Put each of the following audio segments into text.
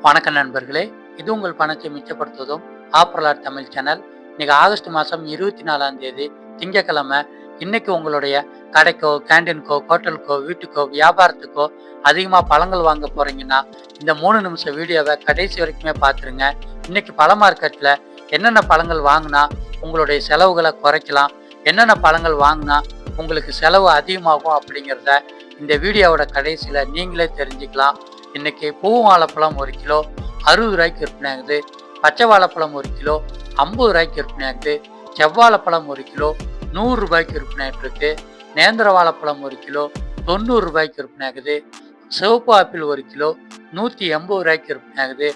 வணக்கம் நண்பர்களே, இது உங்கள் பணத்தை மிச்சப்படுத்துவதும் ஆப்பரலார் தமிழ் சேனல். இன்னைக்கு ஆகஸ்ட் மாதம் 24ஆம் தேதி திங்கக்கிழமை. இன்னைக்கு உங்களுடைய கடைக்கோ, கேண்டீனுக்கோ, ஹோட்டலுக்கோ, வீட்டுக்கோ, வியாபாரத்துக்கோ அதிகமாக பழங்கள் வாங்க போறீங்கன்னா இந்த 3 நிமிஷம் வீடியோவை கடைசி வரைக்குமே பார்த்துருங்க. இன்னைக்கு பழ மார்க்கெட்டில் என்னென்ன பழங்கள் வாங்கினா உங்களுடைய செலவுகளை குறைக்கலாம், என்னென்ன பழங்கள் வாங்கினா உங்களுக்கு செலவு அதிகமாகும் அப்படிங்கிறத இந்த வீடியோவோட கடைசியில் நீங்களே தெரிஞ்சுக்கலாம். இன்னைக்கு பூ வாழைப்பழம் 1 கிலோ 60 ரூபாய்க்கு விற்பனை ஆகுது. பச்சை வாழைப்பழம் 1 கிலோ 50 ரூபாய்க்கு விற்பனை ஆகுது. செவ்வாழைப்பழம் 1 கிலோ 100 ரூபாய்க்கு விற்பனை ஆகிட்டு இருக்கு. நேந்திர வாழைப்பழம் 1 கிலோ 90 ரூபாய்க்கு விற்பனை ஆகுது. சிவப்பு ஆப்பிள் 1 கிலோ 180 ரூபாய்க்கு விற்பனை ஆகுது.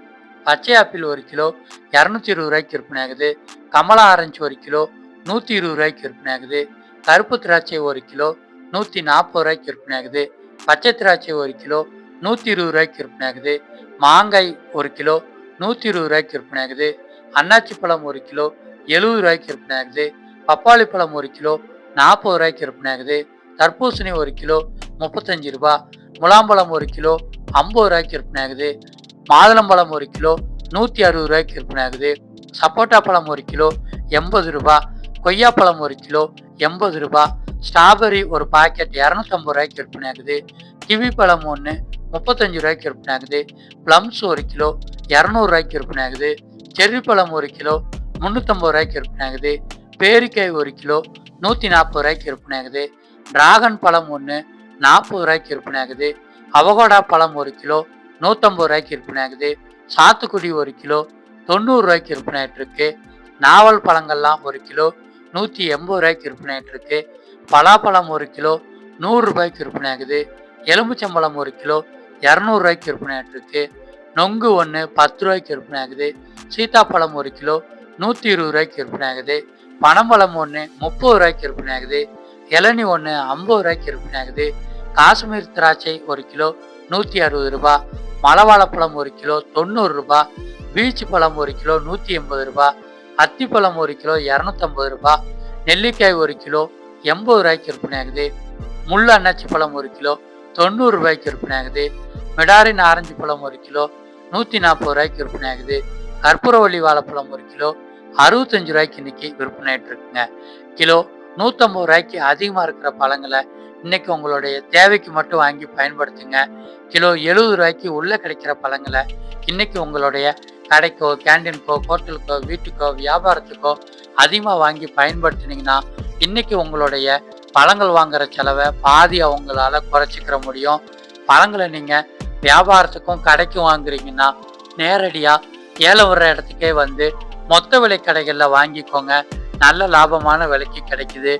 பச்சை ஆப்பிள் 1 கிலோ 220 ரூபாய்க்கு விற்பனை ஆகுது. கமலா ஆரஞ்சு 1 கிலோ 120 ரூபாய்க்கு விற்பனை ஆகுது. கருப்பு திராட்சை 1 கிலோ 140 ரூபாய்க்கு விற்பனை ஆகுது. பச்சை திராட்சை 1 கிலோ 120 ரூபாய்க்கு விற்பனை ஆகுது. மாங்காய் 1 கிலோ 120 ரூபாய்க்கு விற்பனை ஆகுது. அன்னாச்சி பழம் 1 கிலோ 70 ரூபாய்க்கு விற்பனை ஆகுது. பப்பாளி பழம் 1 கிலோ 40 ரூபாய்க்கு விற்பனை ஆகுது. தர்பூசணி 1 கிலோ 35 ரூபா. முலாம்பழம் 1 கிலோ 50 ரூபாய்க்கு விற்பனை ஆகுது. மாதுளம்பழம் 1 கிலோ 160 ரூபாய்க்கு விற்பனை ஆகுது. சப்போட்டா பழம் 1 கிலோ 80 ரூபா. கொய்யாப்பழம் 1 கிலோ 80 ரூபா. ஸ்ட்ராபெரி ஒரு பாக்கெட் 250 ரூபாய்க்கு விற்பனை ஆகுது. கிவி பழம் 1 35 ரூபாய்க்கு விற்பனை ஆகுது. பிளம்ஸ் 1 கிலோ 200 ரூபாய்க்கு விற்பனை ஆகுது. செர்ரி பழம் 1 கிலோ 350 ரூபாய்க்கு விற்பனை ஆகுது. பேரிக்காய் 1 கிலோ 140 ரூபாய்க்கு விற்பனை ஆகுது. டிராகன் பழம் 1 40 ரூபாய்க்கு விற்பனை ஆகுது. அவகோடா பழம் 1 கிலோ 150 ரூபாய்க்கு விற்பனை ஆகுது. சாத்துக்குடி 1 கிலோ 90 ரூபாய்க்கு விற்பனை ஆகிட்டு இருக்கு. நாவல் பழங்கள்லாம் 1 கிலோ 180 ரூபாய்க்கு விற்பனை ஆகிட்டு இருக்கு. பலாப்பழம் 1 கிலோ 100 ரூபாய்க்கு விற்பனை ஆகுது. எலுமிச்சம்பழம் 1 கிலோ 200 ரூபாய்க்கு விற்பனை ஆகிட்டு இருக்கு. நொங்கு 1 10 ரூபாய்க்கு விற்பனை ஆகுது. சீத்தாப்பழம் 1 கிலோ 120 ரூபாய்க்கு விற்பனை ஆகுது. பனம்பழம் 1 30 ரூபாய்க்கு விற்பனை ஆகுது. இளநி 1 50 ரூபாய்க்கு விற்பனை ஆகுது. காஷ்மீர் திராட்சை 1 கிலோ 160 ரூபா. மலவாழைப்பழம் 1 கிலோ 90 ரூபா. பீச் பழம் 1 கிலோ 180 ரூபா. அத்திப்பழம் 1 கிலோ 250 ரூபா. நெல்லிக்காய் 1 கிலோ 80 ரூபாய்க்கு விற்பனை ஆகுது. முள் அன்னாச்சி பழம் 1 கிலோ 90 ரூபாய்க்கு விற்பனை ஆகுது. மிடாரின் ஆரஞ்சு பழம் 1 கிலோ 140 ரூபாய்க்கு விற்பனை ஆகுது. கற்பூரவள்ளி வாழைப்பழம் 1 கிலோ 65 ரூபாய்க்கு இன்னைக்கு விற்பனை ஆகிட்டு இருக்குங்க. கிலோ 150 ரூபாய்க்கு அதிகமாக இருக்கிற பழங்களை இன்னைக்கு உங்களுடைய தேவைக்கு மட்டும் வாங்கி பயன்படுத்துங்க. கிலோ 70 ரூபாய்க்கு உள்ளே கிடைக்கிற பழங்களை இன்னைக்கு உங்களுடைய கடைக்கோ, கேண்டீனுக்கோ, ஹோட்டலுக்கோ, வீட்டுக்கோ, வியாபாரத்துக்கோ அதிகமாக வாங்கி பயன்படுத்தினீங்கன்னா இன்னைக்கு உங்களுடைய பழங்கள் வாங்குற செலவை பாதி அவங்களால குறைச்சிக்கிற முடியும். பழங்களை நீங்கள் வியாபாரத்துக்கும் கடைக்கும் வாங்குறீங்கன்னா நேரடியாக ஏலம் வர்ற இடத்துக்கே வந்து மொத்த விலை கடைகளில் வாங்கிக்கோங்க. நல்ல லாபமான விலைக்கு கிடைக்குது.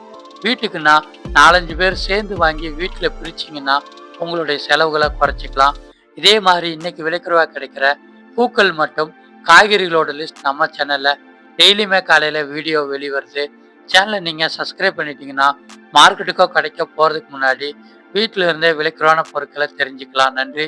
வீட்டுக்குன்னா 4-5 பேர் சேர்ந்து வாங்கி வீட்டில் பிரிச்சிங்கன்னா உங்களுடைய செலவுகளை குறைச்சிக்கலாம். இதே மாதிரி இன்னைக்கு விலைக்குறைவாக கிடைக்கிற பூக்கள் மற்றும் காய்கறிகளோட லிஸ்ட் நம்ம சேனலில் டெய்லியுமே காலையில் வீடியோ வெளிவருது. சேனலை நீங்கள் சப்ஸ்கிரைப் பண்ணிட்டீங்கன்னா மார்க்கெட்டுக்கோ கடைக்கோ போகிறதுக்கு முன்னாடி வீட்டில் இருந்தே விலைக்குறைவான பொருட்களை தெரிஞ்சுக்கலாம். நன்றி.